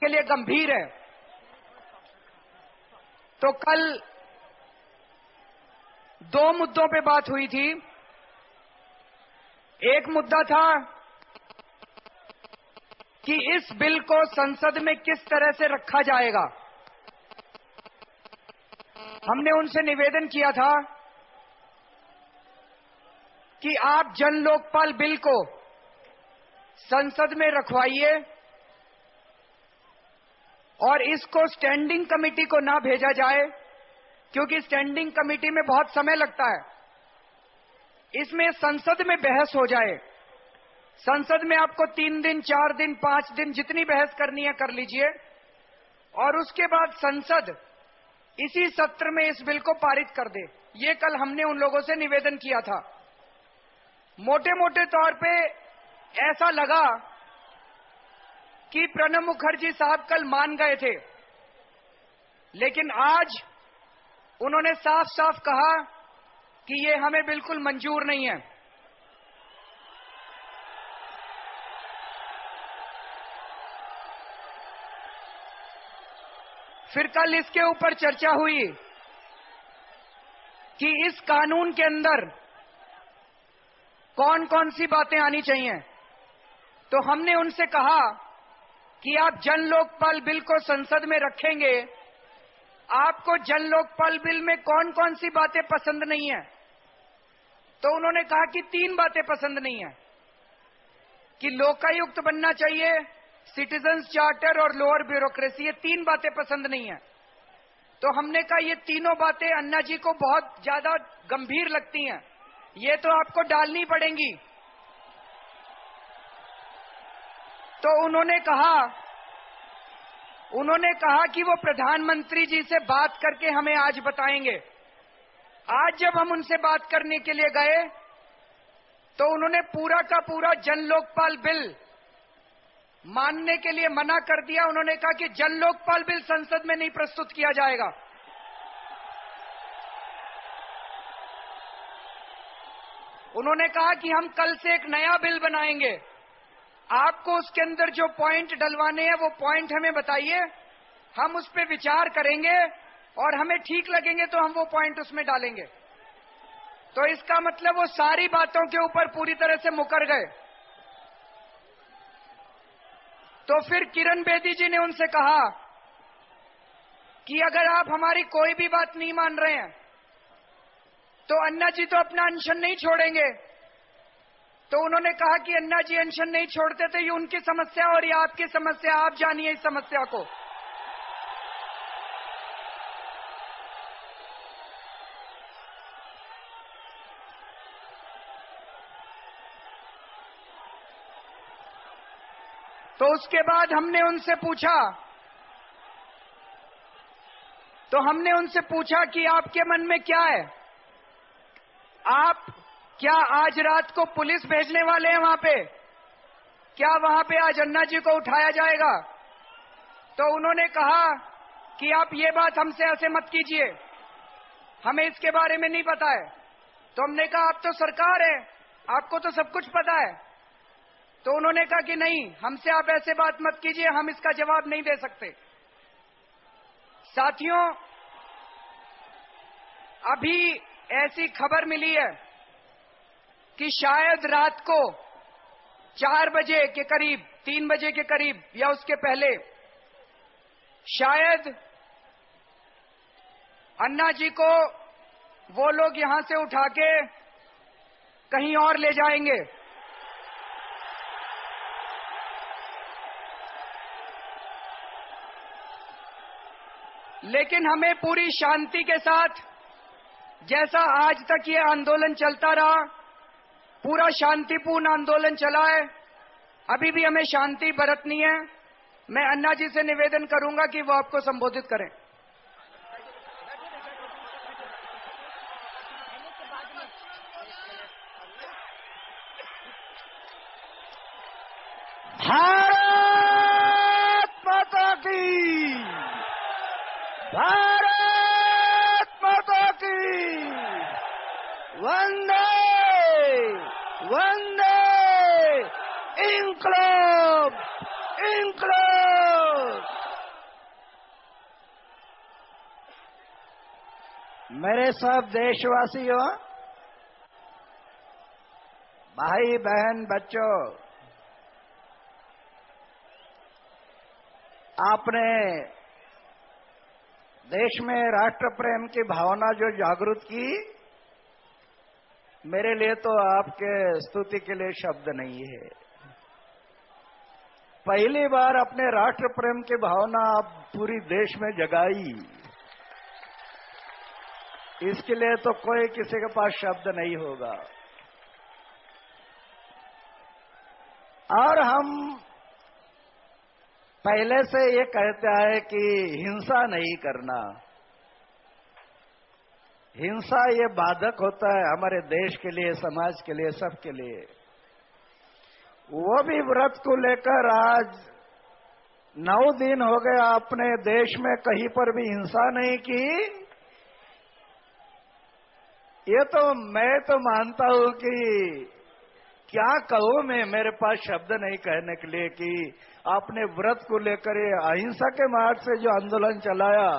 के लिए गंभीर है। तो कल 2 मुद्दों पे बात हुई थी। एक मुद्दा था कि इस बिल को संसद में किस तरह से रखा जाएगा। हमने उनसे निवेदन किया था कि आप जन लोकपाल बिल को संसद में रखवाइए और इसको स्टैंडिंग कमेटी को ना भेजा जाए, क्योंकि स्टैंडिंग कमेटी में बहुत समय लगता है। इसमें संसद में बहस हो जाए। संसद में आपको 3 दिन, 4 दिन, 5 दिन जितनी बहस करनी है कर लीजिए, और उसके बाद संसद इसी सत्र में इस बिल को पारित कर दे। ये कल हमने उन लोगों से निवेदन किया था। मोटे मोटे तौर पे ऐसा लगा कि प्रणब मुखर्जी साहब कल मान गए थे, लेकिन आज उन्होंने साफ साफ कहा कि ये हमें बिल्कुल मंजूर नहीं है। फिर कल इसके ऊपर चर्चा हुई कि इस कानून के अंदर कौन कौन सी बातें आनी चाहिए। तो हमने उनसे कहा कि आप जन लोकपाल बिल को संसद में रखेंगे, आपको जन लोकपाल बिल में कौन कौन सी बातें पसंद नहीं है। तो उन्होंने कहा कि 3 बातें पसंद नहीं है, कि लोकायुक्त बनना चाहिए, सिटीजन्स चार्टर और लोअर ब्यूरोक्रेसी, ये 3 बातें पसंद नहीं है। तो हमने कहा ये तीनों बातें अन्ना जी को बहुत ज्यादा गंभीर लगती हैं, ये तो आपको डालनी पड़ेंगी। तो उन्होंने कहा कि वो प्रधानमंत्री जी से बात करके हमें आज बताएंगे। आज जब हम उनसे बात करने के लिए गए तो उन्होंने पूरा का पूरा जन लोकपाल बिल मानने के लिए मना कर दिया। उन्होंने कहा कि जन लोकपाल बिल संसद में नहीं प्रस्तुत किया जाएगा। उन्होंने कहा कि हम कल से एक नया बिल बनाएंगे, आपको उसके अंदर जो पॉइंट डलवाने हैं वो पॉइंट हमें बताइए, हम उस पर विचार करेंगे और हमें ठीक लगेंगे तो हम वो पॉइंट उसमें डालेंगे। तो इसका मतलब वो सारी बातों के ऊपर पूरी तरह से मुकर गए। तो फिर किरण बेदी जी ने उनसे कहा कि अगर आप हमारी कोई भी बात नहीं मान रहे हैं तो अन्ना जी तो अपना अनशन नहीं छोड़ेंगे। तो उन्होंने कहा कि अन्ना जी अनशन नहीं छोड़ते तो ये उनकी समस्या और ये आपकी समस्या, आप जानिए इस समस्या को। तो उसके बाद हमने उनसे पूछा कि आपके मन में क्या है, आप क्या आज रात को पुलिस भेजने वाले हैं वहां पे? क्या वहां पे आज अन्ना जी को उठाया जाएगा? तो उन्होंने कहा कि आप ये बात हमसे ऐसे मत कीजिए, हमें इसके बारे में नहीं पता है। तो हमने कहा आप तो सरकार है, आपको तो सब कुछ पता है। तो उन्होंने कहा कि नहीं, हमसे आप ऐसे बात मत कीजिए, हम इसका जवाब नहीं दे सकते। साथियों, अभी ऐसी खबर मिली है कि शायद रात को 4 बजे के करीब, 3 बजे के करीब या उसके पहले शायद अन्ना जी को वो लोग यहां से उठा के कहीं और ले जाएंगे। लेकिन हमें पूरी शांति के साथ, जैसा आज तक ये आंदोलन चलता रहा, पूरा शांतिपूर्ण आंदोलन चला है, अभी भी हमें शांति बरतनी है। मैं अन्ना जी से निवेदन करूंगा कि वो आपको संबोधित करें। भारत माता की, भारत माता की, वंदे वंदे, इंकलाब इंकलाब। मेरे सब देशवासियों, भाई बहन बच्चों, आपने देश में राष्ट्र प्रेम की भावना जो जागृत की, मेरे लिए तो आपके स्तुति के लिए शब्द नहीं है। पहली बार अपने राष्ट्र प्रेम की भावना आप पूरी देश में जगाई, इसके लिए तो कोई किसी के पास शब्द नहीं होगा। और हम पहले से ये कहते हैं कि हिंसा नहीं करना। हिंसा ये बाधक होता है हमारे देश के लिए, समाज के लिए, सबके लिए। वो भी व्रत को लेकर आज 9 दिन हो गए अपने देश में कहीं पर भी हिंसा नहीं की। ये तो मैं तो मानता हूं कि क्या कहूं मैं, मेरे पास शब्द नहीं कहने के लिए कि आपने व्रत को लेकर अहिंसा के मार्ग से जो आंदोलन चलाया,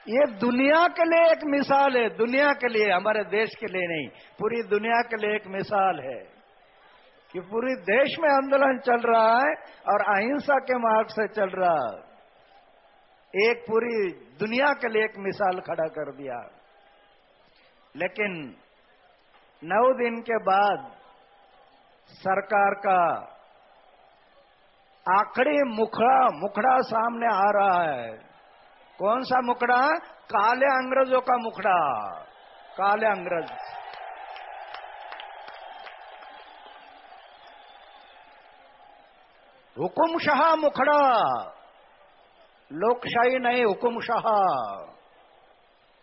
ये दुनिया के लिए एक मिसाल है। दुनिया के लिए, हमारे देश के लिए नहीं, पूरी दुनिया के लिए एक मिसाल है कि पूरी देश में आंदोलन चल रहा है और अहिंसा के मार्ग से चल रहा है। एक पूरी दुनिया के लिए एक मिसाल खड़ा कर दिया। लेकिन 9 दिन के बाद सरकार का आखिरी मुखड़ा सामने आ रहा है। कौन सा मुखड़ा? काले अंग्रेजों का मुखड़ा। काले अंग्रेज, हुकुमशाह मुखड़ा, लोकशाही नहीं, हुकुमशाह।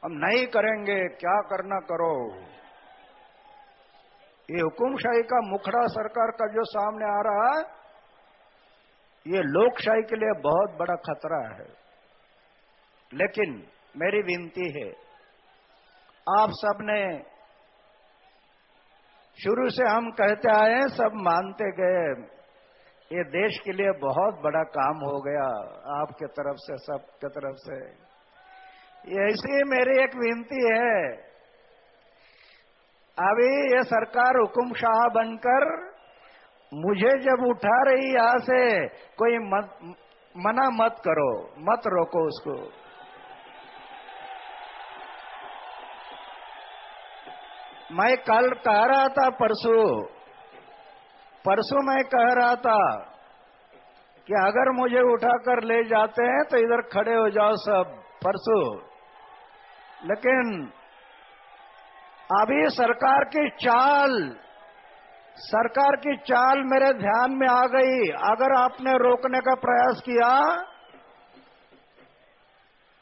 हम नहीं करेंगे, क्या करना करो। ये हुकुमशाही का मुखड़ा सरकार का जो सामने आ रहा है, ये लोकशाही के लिए बहुत बड़ा खतरा है। लेकिन मेरी विनती है, आप सबने, शुरू से हम कहते आए हैं, सब मानते गए, ये देश के लिए बहुत बड़ा काम हो गया आपके तरफ से, सबके तरफ से। ऐसी मेरी एक विनती है, अभी ये सरकार हुकुमशाह बनकर मुझे जब उठा रही यहां से, कोई मना मत करो, मत रोको उसको। मैं कल कह रहा था, परसों मैं कह रहा था कि अगर मुझे उठाकर ले जाते हैं तो इधर खड़े हो जाओ सब, परसों। लेकिन अभी सरकार की चाल मेरे ध्यान में आ गई। अगर आपने रोकने का प्रयास किया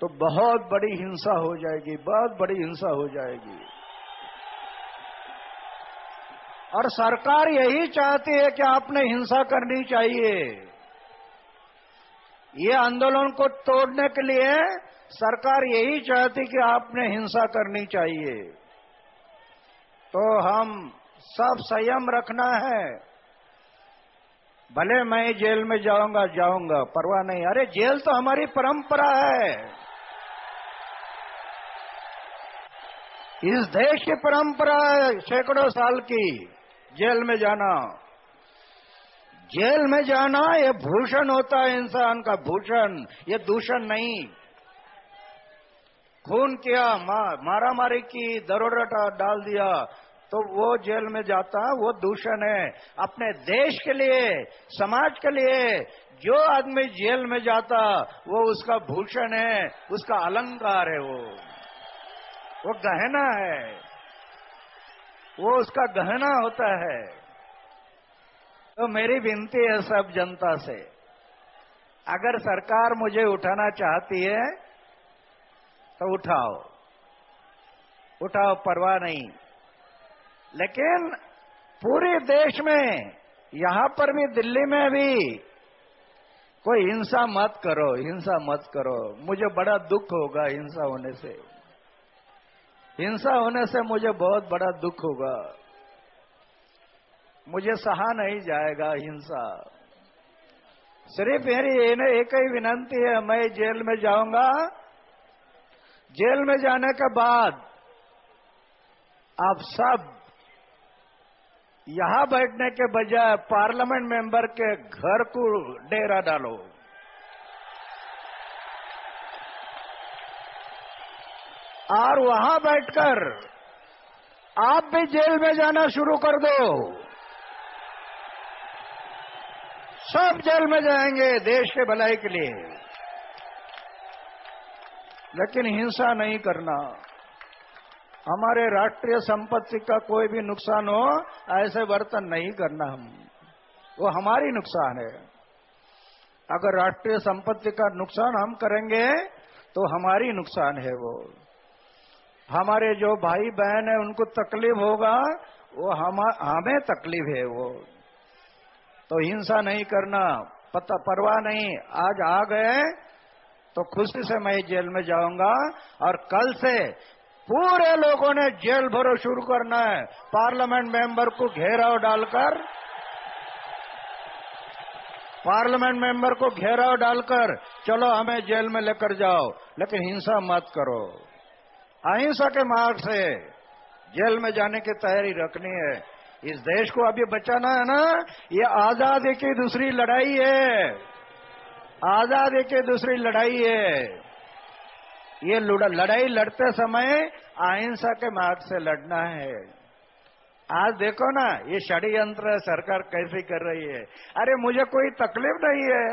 तो बहुत बड़ी हिंसा हो जाएगी, बहुत बड़ी हिंसा हो जाएगी। और सरकार यही चाहती है कि आपने हिंसा करनी चाहिए। ये आंदोलन को तोड़ने के लिए सरकार यही चाहती कि आपने हिंसा करनी चाहिए। तो हम सब संयम रखना है। भले मैं जेल में जाऊंगा, परवाह नहीं। अरे जेल तो हमारी परंपरा है, इस देश की परंपरा है, सैकड़ों साल की। जेल में जाना ये भूषण होता है इंसान का, भूषण, ये दूषण नहीं। खून किया, मारामारी की, दरोड़ा डाल दिया तो वो जेल में जाता, वो दूषण है। अपने देश के लिए, समाज के लिए जो आदमी जेल में जाता, वो उसका भूषण है, उसका अलंकार है, वो गहना है, वो उसका गहना होता है। तो मेरी विनती है सब जनता से, अगर सरकार मुझे उठाना चाहती है तो उठाओ, परवाह नहीं। लेकिन पूरे देश में, यहां पर भी, दिल्ली में भी कोई हिंसा मत करो। मुझे बड़ा दुख होगा हिंसा होने से। हिंसा होने से मुझे बहुत बड़ा दुख होगा, मुझे सहा नहीं जाएगा हिंसा। सिर्फ मेरी एक ही विनती है, मैं जेल में जाऊंगा जेल में जाने के बाद आप सब यहां बैठने के बजाय पार्लियामेंट मेंबर के घर को डेरा डालो। और वहां बैठकर आप भी जेल में जाना शुरू कर दो। सब जेल में जाएंगे देश के भलाई के लिए, लेकिन हिंसा नहीं करना। हमारे राष्ट्रीय संपत्ति का कोई भी नुकसान हो ऐसे बर्तन नहीं करना। वो हमारी नुकसान है। अगर राष्ट्रीय संपत्ति का नुकसान हम करेंगे तो हमारी नुकसान है। वो हमारे जो भाई बहन है उनको तकलीफ होगा, वो हमें तकलीफ है। वो तो हिंसा नहीं करना, पता परवाह नहीं। आज आ गए तो खुशी से मैं जेल में जाऊंगा और कल से पूरे लोगों ने जेल भरो शुरू करना है। पार्लियामेंट मेंबर को घेराव डालकर चलो हमें जेल में लेकर जाओ, लेकिन हिंसा मत करो। अहिंसा के मार्ग से जेल में जाने की तैयारी रखनी है। इस देश को अभी बचाना है ना। ये आजादी की दूसरी लड़ाई है। आजादी की दूसरी लड़ाई है। ये लड़ाई लड़ते समय अहिंसा के मार्ग से लड़ना है। आज देखो ना ये षड्यंत्र सरकार कैसे कर रही है। अरे मुझे कोई तकलीफ नहीं है,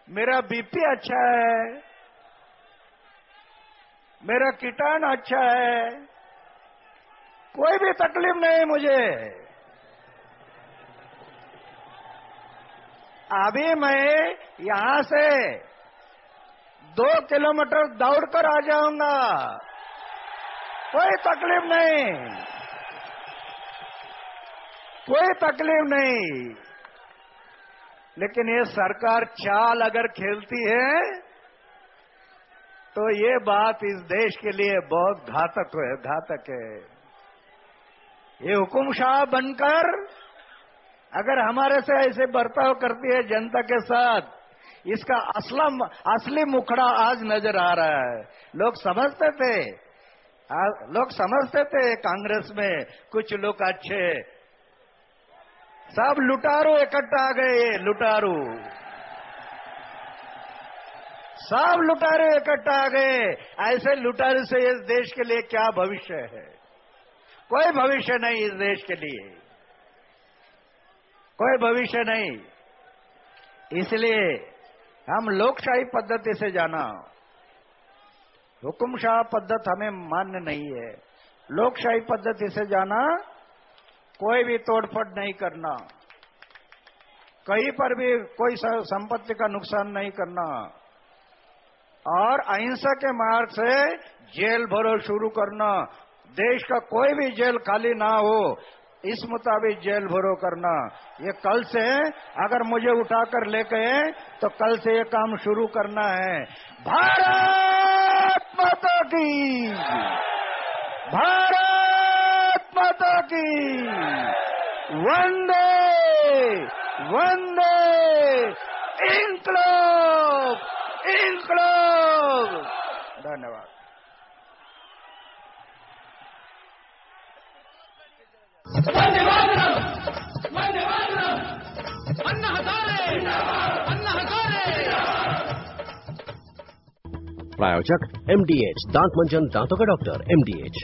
मेरा बीपी अच्छा है, मेरा कीटाणु अच्छा है, कोई भी तकलीफ नहीं मुझे। अभी मैं यहां से 2 किलोमीटर दौड़कर आ जाऊंगा, कोई तकलीफ नहीं, कोई तकलीफ नहीं। लेकिन ये सरकार चाल अगर खेलती है तो ये बात इस देश के लिए बहुत घातक है। ये हुकुमशाह बनकर अगर हमारे से ऐसे बर्ताव करती है जनता के साथ, इसका असली मुखड़ा आज नजर आ रहा है। लोग समझते थे कांग्रेस में कुछ लोग अच्छे, सब लुटारू इकट्ठा आ गए। सब लुटारू इकट्ठा आ गए। ऐसे लुटारू से इस देश के लिए क्या भविष्य है? कोई भविष्य नहीं इस देश के लिए, कोई भविष्य नहीं। इसलिए हम लोकशाही पद्धति से जाना, हुकुमशाह पद्धति हमें मान्य नहीं है। लोकशाही पद्धति से जाना, कोई भी तोड़फोड़ नहीं करना, कहीं पर भी कोई संपत्ति का नुकसान नहीं करना और अहिंसा के मार्ग से जेल भरो शुरू करना। देश का कोई भी जेल खाली ना हो, इस मुताबिक जेल भरो करना। ये कल से अगर मुझे उठाकर ले गए तो कल से ये काम शुरू करना है। भारत माता की, भारत माता की, वंदे वंदे इंकलाब इंकलाब। धन्यवाद। वंदे मातरम, वंदे मातरम, अन्ना हजारे, अन्ना हजारे। प्रायोजक MDH दांत मंजन दांतों का डॉक्टर MDH।